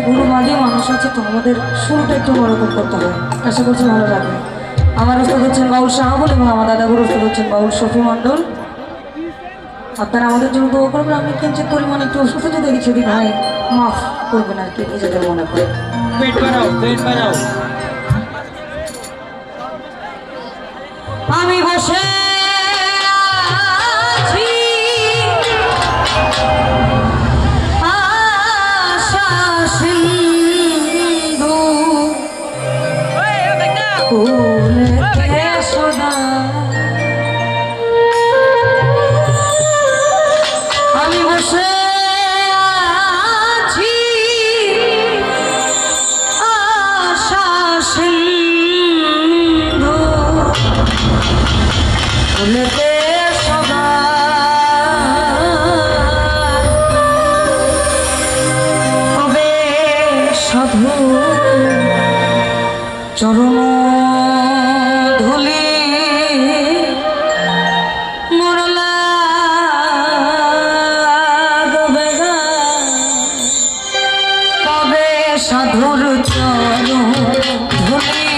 গুরু বাদে মানুষ আছে তো আমাদের শুরুটা একটু অন্যরকম করতে হয়। আশা করছি ভালো লাগবে। আমার ওস্তাদ হচ্ছেন বাউল শাহাবুল এবং আমার দাদাগুরু ওস্তাদ হচ্ছেন বাউল শফি মণ্ডল। আপনারা আমাদের জন্য দোয়া করবেন। আমি কিঞ্চিত পরিমাণে একটু অসুস্থ যদি এদিক সেদিক হয় মাফ করবেন আর কি, নিজেদের মনে করে। পেট বানাও, পেট বানাও। আমি বসে আছি আশা সিন্ধু ফুলেতে সদা। আমি বসে আছি আশা সিন্ধু ফুলেতে সদা। তবে সাধু চরণ ধুলি মোর লাগবে গা। তবে সাধুর চরণ ধুলি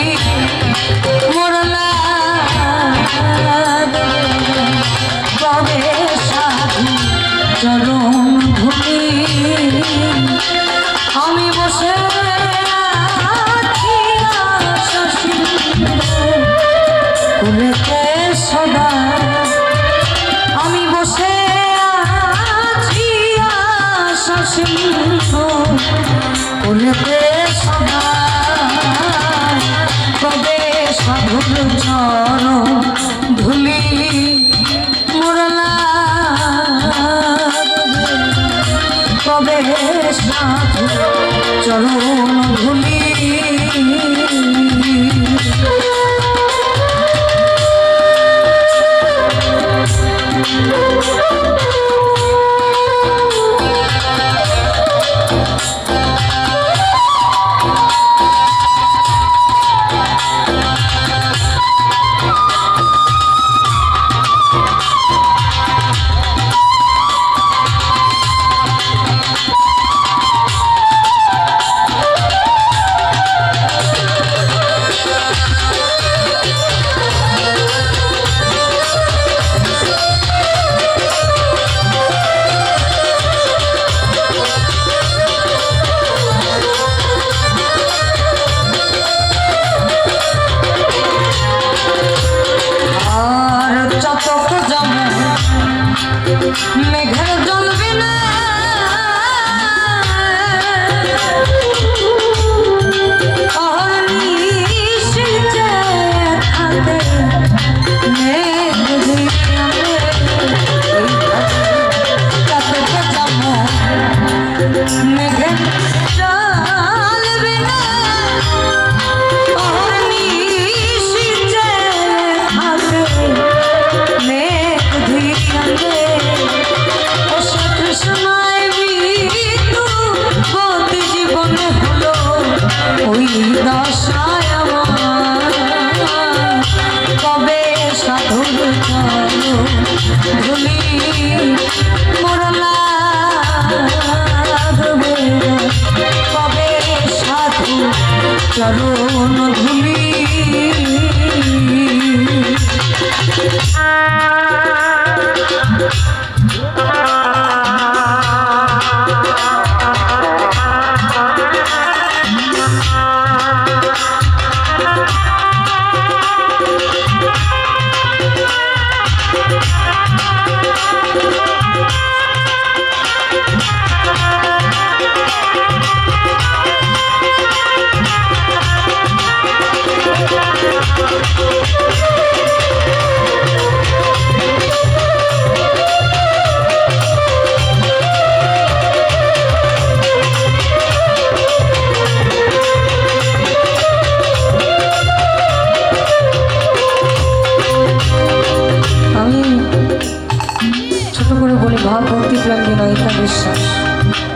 মোর লাগবে। তবে সাধু চরণ ধুলি আমি বসে আছি আশা সিন্ধু ফুলেতে সদা। আমি বসে আছি আশা সিন্ধু ফুলেতে সদা। তবে সাধুর চরণ ধুলি মোর লাগবে। তবে সাধু চরণ ধুলি মেঘের জ্বলবে না অনিশিতে থাকে মেঘ দিয়ে চাতক জম মেঘের জ্বলবে না অনিশিতে থাকে মেঘ দিয়ে কৃষ্ণায় মৃত্যু বন্দি জীবনে হলো ওই দশায় আমার। কবে সাধুর চরণ ধুলি মোর লাগবে। কবে সাধু চরণ ধুলি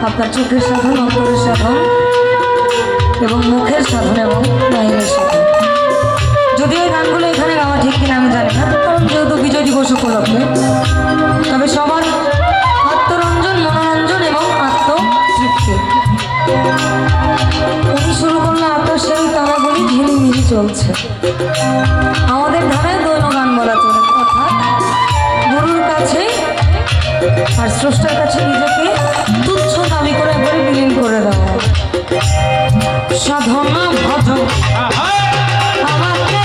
আপনার চোখের সাধন, অন্তরের সাধন এবং মুখের সাধন এবং মায়ের সাধন। যদিও এই গানগুলো এখানে গাওয়া ঠিক কিনা আমি জানি না, কারণ যেহেতু বিজয় দিবস উপলক্ষে, তবে সবার আত্মরঞ্জন, মনোরঞ্জন এবং আত্মতৃপ্তি। উনি শুরু করলে আপনার সেই তারাগুলি ঝিলিমিলি চলছে। আমাদের ধারায় দৈন গান বলা চলে, অর্থাৎ গুরুর কাছে আর স্রষ্টার কাছে নিজেকে তুচ্ছ দাবি করে একবারে বিলীন করে দেওয়া। সাধনা ভজন আমাকে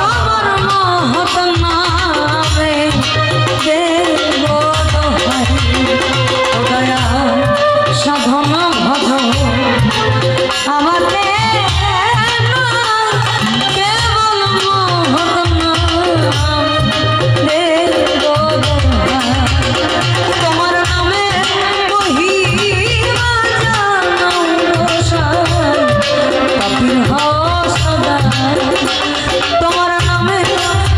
আমার মহৎ নামে দেব দোহাই। ও দয়া সাধনা ভজন আমাকে কেবল মহৎ নাম দেব দোহাই। তোমার নামে মহিমা জানো গোসাই, পাপীর হও সদাই। তোমার নামে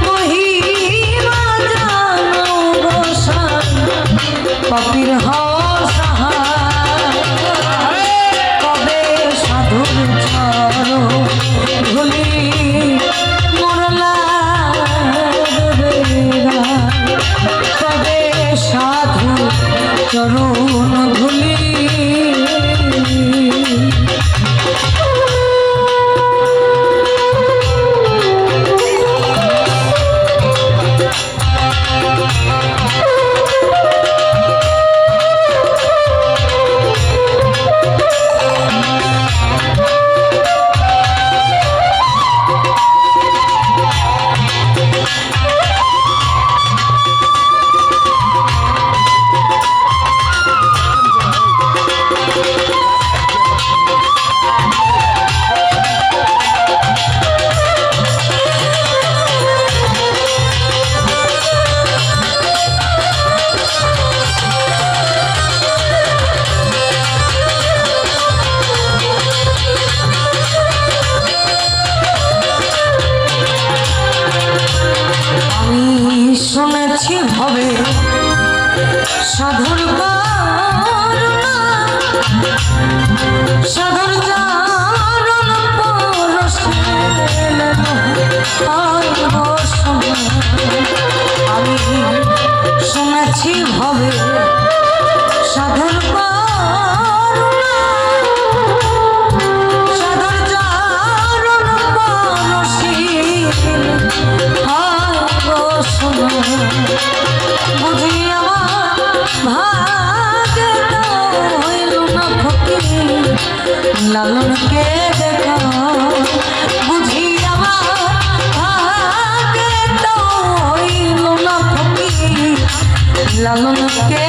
মহিমা জানো গোসাই, পাপীর হও সহায়। কবে সাধুর চরণ ধুলি মোর লাগবে রায়। কবে সাধু চরণ ধুলি শুনেছি হবে সাধুর করুণা, সাধুর চরণ পরশে আমি শুনেছি হবে সাধুর করুণা, সাধুর চরণ পরশে বুঝি আমার ভাগে হইল না ফকির লালনকে দেখা। বুঝি আমার ভাগে হইল না ফকির লালনকে